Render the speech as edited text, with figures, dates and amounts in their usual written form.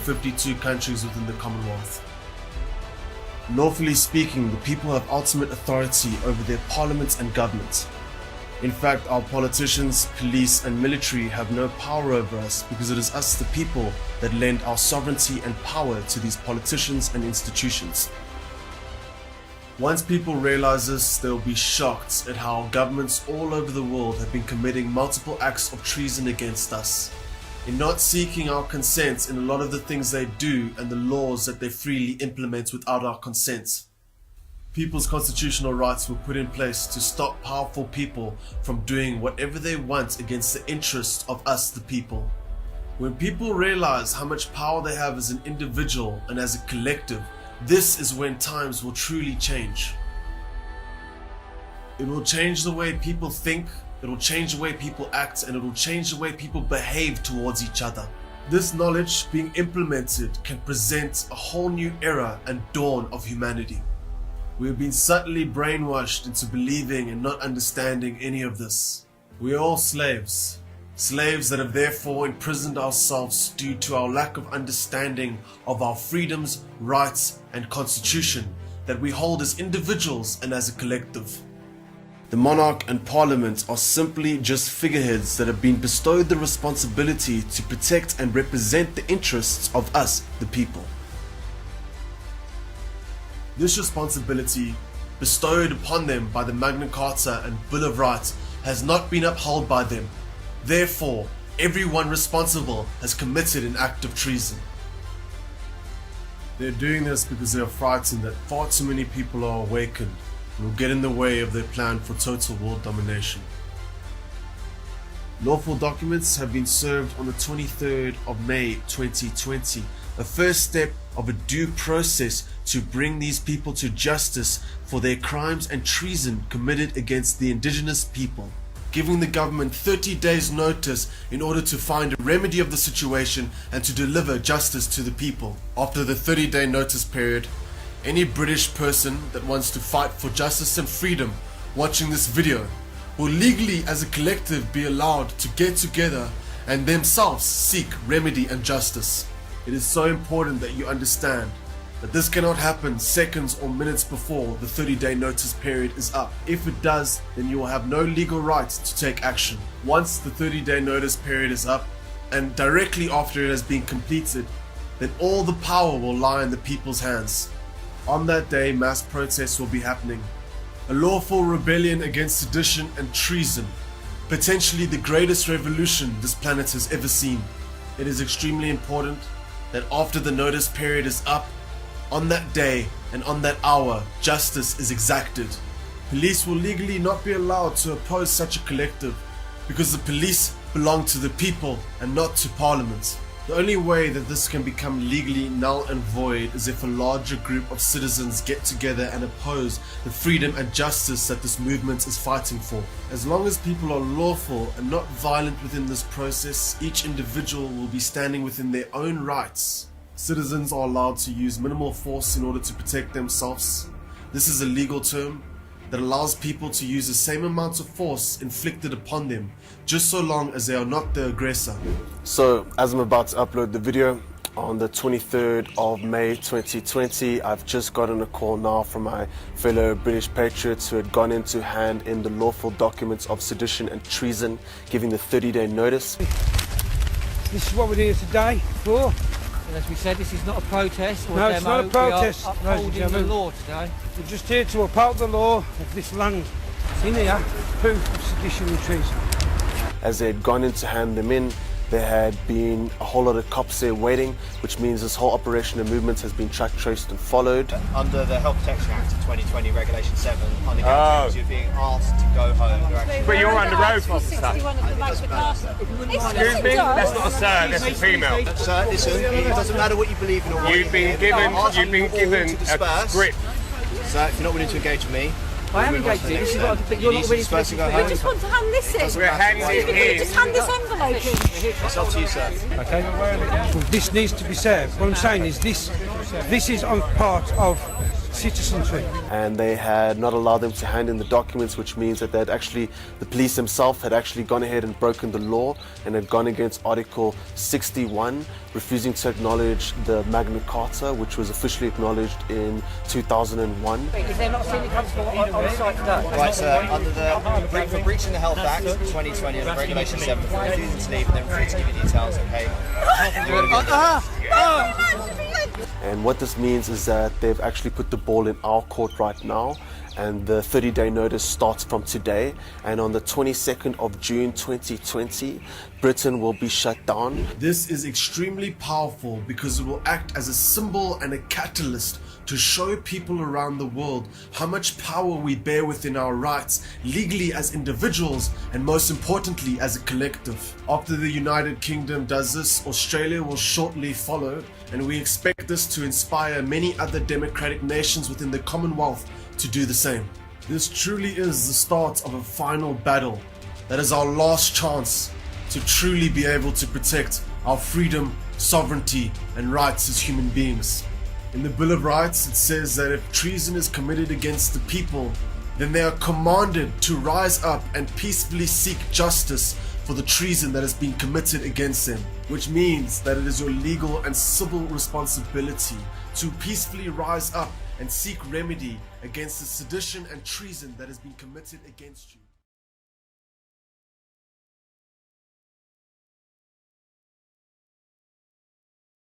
52 countries within the Commonwealth. Lawfully speaking, the people have ultimate authority over their parliaments and government. In fact, our politicians, police and military have no power over us because it is us, the people, that lend our sovereignty and power to these politicians and institutions. Once people realize this, they will be shocked at how governments all over the world have been committing multiple acts of treason against us, in not seeking our consent in a lot of the things they do and the laws that they freely implement without our consent. People's constitutional rights were put in place to stop powerful people from doing whatever they want against the interests of us, the people. When people realize how much power they have as an individual and as a collective, this is when times will truly change. It will change the way people think, it will change the way people act, and it will change the way people behave towards each other. This knowledge being implemented can present a whole new era and dawn of humanity. We have been subtly brainwashed into believing and not understanding any of this. We are all slaves. Slaves that have therefore imprisoned ourselves due to our lack of understanding of our freedoms, rights, and constitution that we hold as individuals and as a collective. The monarch and parliament are simply just figureheads that have been bestowed the responsibility to protect and represent the interests of us, the people. This responsibility, bestowed upon them by the Magna Carta and Bill of Rights, has not been upheld by them. Therefore, everyone responsible has committed an act of treason. They're doing this because they are frightened that far too many people are awakened and will get in the way of their plan for total world domination. Lawful documents have been served on the 23rd of May 2020, a first step of a due process to bring these people to justice for their crimes and treason committed against the indigenous people, giving the government 30 days notice in order to find a remedy of the situation and to deliver justice to the people. After the 30-day notice period, any British person that wants to fight for justice and freedom watching this video will legally as a collective be allowed to get together and themselves seek remedy and justice. It is so important that you understand that this cannot happen seconds or minutes before the 30-day notice period is up. If it does, then you will have no legal rights to take action. Once the 30-day notice period is up, and directly after it has been completed, then all the power will lie in the people's hands. On that day, mass protests will be happening. A lawful rebellion against sedition and treason, potentially the greatest revolution this planet has ever seen. It is extremely important that after the notice period is up, on that day and on that hour, justice is exacted. Police will legally not be allowed to oppose such a collective because the police belong to the people and not to Parliament. The only way that this can become legally null and void is if a larger group of citizens get together and oppose the freedom and justice that this movement is fighting for. As long as people are lawful and not violent within this process, each individual will be standing within their own rights. Citizens are allowed to use minimal force in order to protect themselves. This is a legal term that allows people to use the same amount of force inflicted upon them, just so long as they are not the aggressor. So, as I'm about to upload the video, on the 23rd of May 2020, I've just gotten a call now from my fellow British patriots who had gone in to hand in the lawful documents of sedition and treason, giving the 30-day notice. This is what we're here today for. And as we said, this is not a protest or no, a demo. It's not a protest. We are upholding the law today. We're just here to uphold the law of this land. It's in here, proof of sedition and treason. As they had gone in to hand them in, there had been a whole lot of cops there waiting, which means this whole operation and movement has been tracked, traced and followed. Under the Health Protection Act of 2020, Regulation 7, underground you're being asked to go home. But you're on the road, officer. Excuse me, that's not a sir, that's a female. Sir, listen, it doesn't matter what you believe in or what You've been given a script. Sir, if you're not willing to engage with me, I am engaged in. This is what I think you're not willing to listen to me. I just want to hand this in. We're handing it in. Just hand this envelope in. it's up to you, sir. Okay. Well, this needs to be served. What I'm saying is this is on part of citizenry. And they had not allowed them to hand in the documents, which means that the police themselves had actually gone ahead and broken the law and had gone against Article 61, refusing to acknowledge the Magna Carta, which was officially acknowledged in 2001. Is there not a senior constable on site today? Right, sir, for breaching the Health Act 2020 and Regulation 7, for refusing to leave and then refusing to give you details, okay? And what this means is that they've actually put the ball in our court right now, and the 30-day notice starts from today. And on the 22nd of June 2020, Britain will be shut down. This is extremely powerful because it will act as a symbol and a catalyst to show people around the world how much power we bear within our rights, legally as individuals, and most importantly as a collective. After the United Kingdom does this, Australia will shortly follow, and we expect this to inspire many other democratic nations within the Commonwealth to do the same. This truly is the start of a final battle. That is our last chance to truly be able to protect our freedom, sovereignty, and rights as human beings. In the Bill of Rights, it says that if treason is committed against the people, then they are commanded to rise up and peacefully seek justice for the treason that has been committed against them, which means that it is your legal and civil responsibility to peacefully rise up and seek remedy against the sedition and treason that has been committed against you.